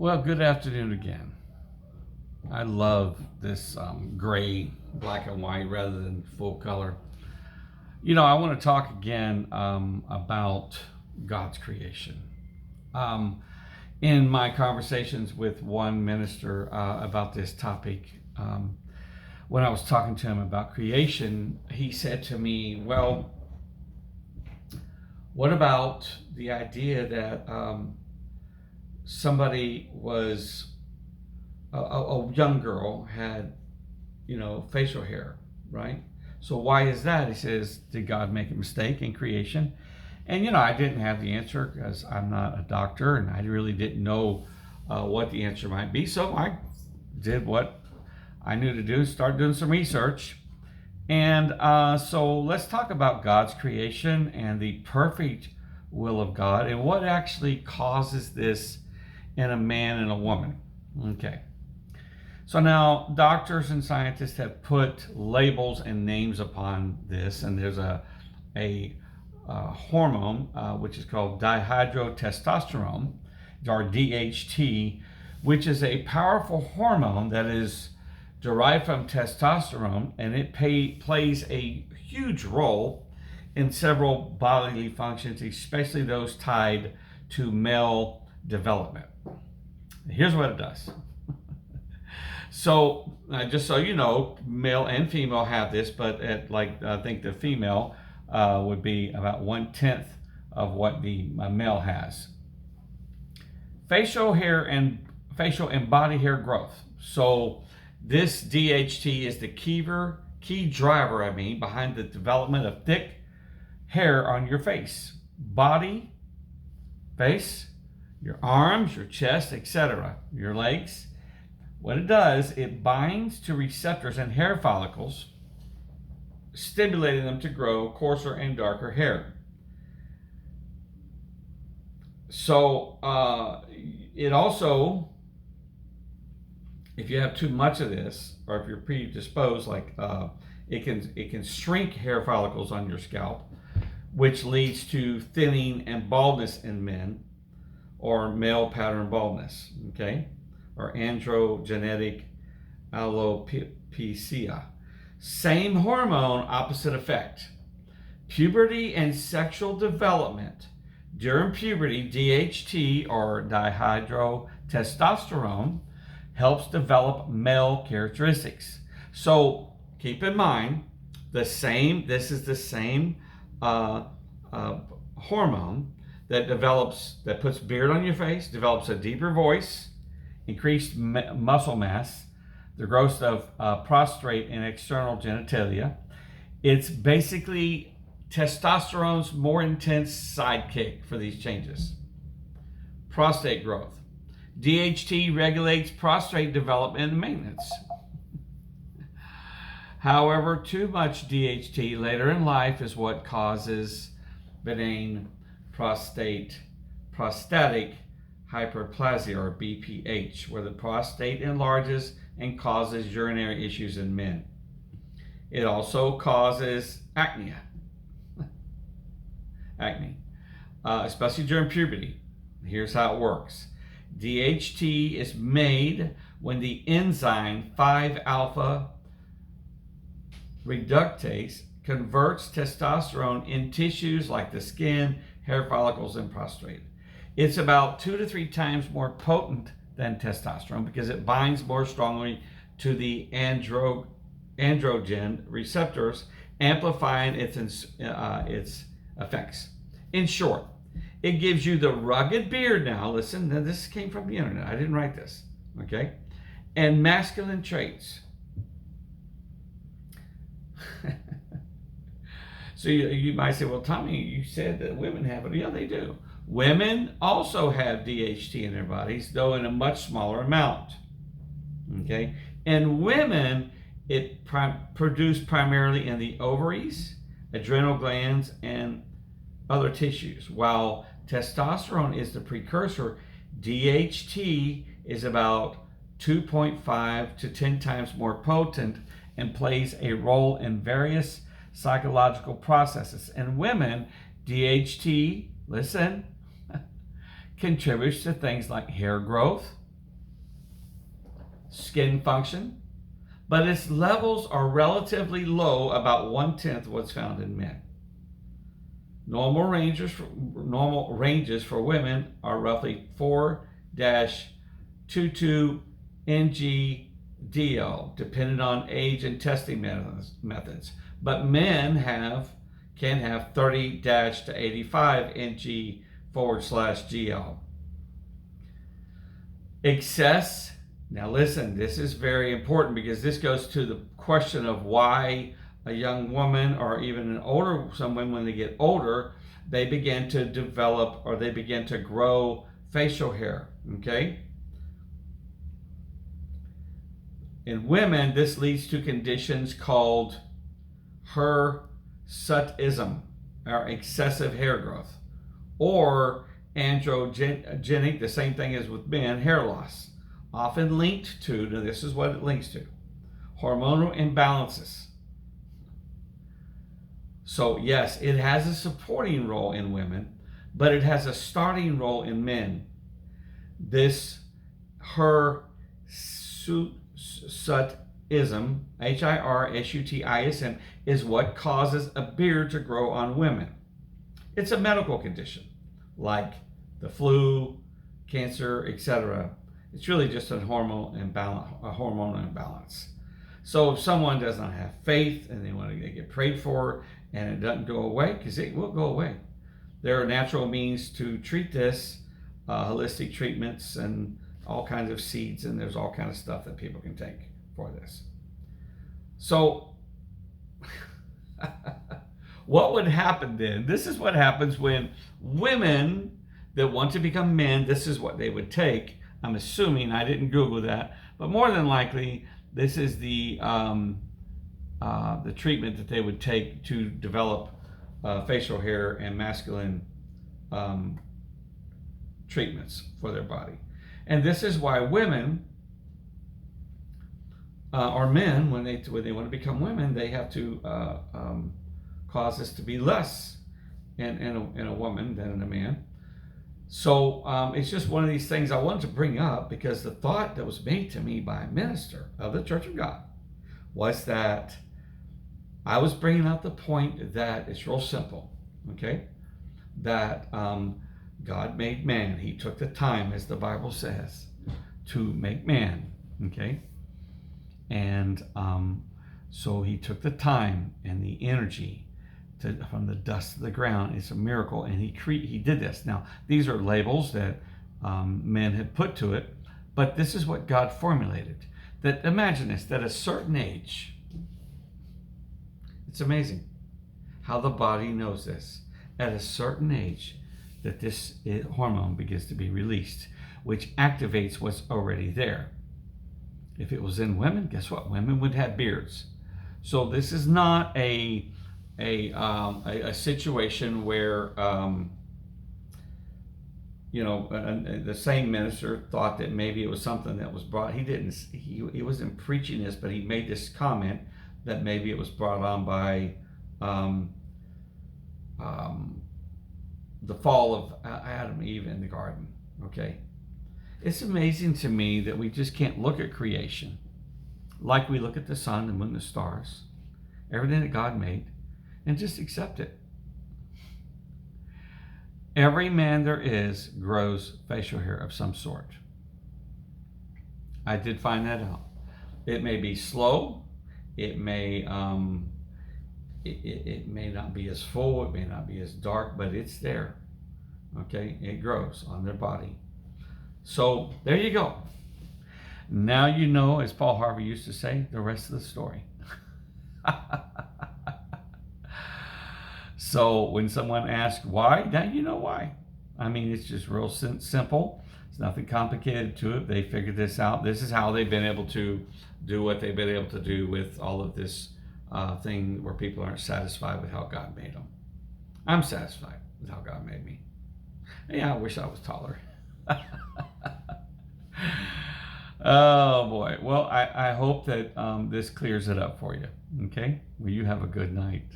Well, good afternoon again. I love this gray, black and white rather than full color. I want to talk again about God's creation. Um, in my conversations with one minister about this topic, when I was talking to him about creation, he said to me, "Well, what about the idea that somebody was a young girl had, facial hair, right? So why is that?" He says, "Did God make a mistake in creation?" And I didn't have the answer because I'm not a doctor and I really didn't know what the answer might be. So I did what I knew to do, start doing some research. And so let's talk about God's creation and the perfect will of God and what actually causes this in a man and a woman. Okay. So now doctors and scientists have put labels and names upon this, and there's a hormone which is called dihydrotestosterone, or DHT, which is a powerful hormone that is derived from testosterone, and it plays a huge role in several bodily functions, especially those tied to male development. Here's what it does. So, just so you know, male and female have this, but I think the female would be about 1/10 of what the male has. Facial and body hair growth. So, this DHT is the key driver, behind the development of thick hair on your face, face, your arms, your chest, etc., your legs. What it does, it binds to receptors in hair follicles, stimulating them to grow coarser and darker hair. So it also, if you have too much of this, or if you're predisposed, it can shrink hair follicles on your scalp, which leads to thinning and baldness in men, or male pattern baldness, okay, or androgenetic alopecia. Same hormone, opposite effect. Puberty and sexual development. During puberty, DHT, or dihydrotestosterone, helps develop male characteristics. So keep in mind, this is the same hormone that puts beard on your face, develops a deeper voice, increased muscle mass, the growth of prostate and external genitalia. It's basically testosterone's more intense sidekick for these changes. Prostate growth. DHT regulates prostate development and maintenance. However, too much DHT later in life is what causes benign prostatic hyperplasia, or BPH, where the prostate enlarges and causes urinary issues in men. It also causes acne, especially during puberty. Here's how it works. DHT is made when the enzyme 5-alpha reductase converts testosterone in tissues like the skin, hair follicles, and prostate. It's about 2 to 3 times more potent than testosterone because it binds more strongly to the androgen receptors, amplifying its effects. In short, it gives you the rugged beard now. Listen, now this came from the internet. I didn't write this, okay? And masculine traits. So you might say, well, Tommy, you said that women have it. Yeah, they do. Women also have DHT in their bodies, though in a much smaller amount. Okay? And women, it produced primarily in the ovaries, adrenal glands, and other tissues. While testosterone is the precursor, DHT is about 2.5 to 10 times more potent and plays a role in various psychological processes. In women, DHT, listen, contributes to things like hair growth, skin function, but its levels are relatively low, about 1/10 what's found in men. Normal ranges for women are roughly 4-22 ng/dl, depending on age and testing methods. But men can have 30-85 ng/gl. Excess. Now listen, this is very important because this goes to the question of why a young woman, or even someone when they get older, they begin to develop or they begin to grow facial hair. Okay? In women, this leads to conditions called hirsutism, or excessive hair growth, or androgenic, the same thing as with men, hair loss, often linked to, now this is what it links to, hormonal imbalances. So yes, it has a supporting role in women, but it has a starting role in men. This hirsutism, hirsutism, is what causes a beard to grow on women. It's a medical condition, like the flu, cancer, etc. It's really just a hormonal imbalance. So if someone does not have faith and they want to get prayed for and it doesn't go away, because it will go away, there are natural means to treat this, holistic treatments and all kinds of seeds, and there's all kinds of stuff that people can take for this. So what would happen then? This is what happens when women that want to become men, this is what they would take. I'm assuming, I didn't Google that, but more than likely, this is the treatment that they would take to develop facial hair and masculine treatments for their body. And this is why women or men, when they want to become women, they have to cause this to be less in a woman than in a man. So it's just one of these things I wanted to bring up, because the thought that was made to me by a minister of the Church of God was that I was bringing out the point that it's real simple, okay? That God made man. He took the time, as the Bible says, to make man, okay? And so he took the time and the energy from the dust of the ground. It's a miracle, and he did this. Now, these are labels that men had put to it, but this is what God formulated. That, imagine this, that at a certain age, it's amazing how the body knows this. At a certain age, that this hormone begins to be released, which activates what's already there. If it was in women, guess what? Women would have beards. So this is not a situation where the same minister thought that maybe it was something that was brought. He wasn't preaching this, but he made this comment that maybe it was brought on by the fall of Adam and Eve in the garden. Okay, it's amazing to me that we just can't look at creation like we look at the sun, the moon, the stars, everything that God made, and just accept it. Every man there is grows facial hair of some sort. I did find that out. It may be slow. It may it may not be as full. It may not be as dark, but it's there. Okay, it grows on their body. So there you go. Now you know, as Paul Harvey used to say, the rest of the story. So when someone asks why, now you know why. I mean, it's just real simple. It's nothing complicated to it. They figured this out. This is how they've been able to do what they've been able to do with all of this thing where people aren't satisfied with how God made them. I'm satisfied with how God made me. Yeah, I wish I was taller. Oh boy. Well, I hope that this clears it up for you. Okay? Well, you have a good night.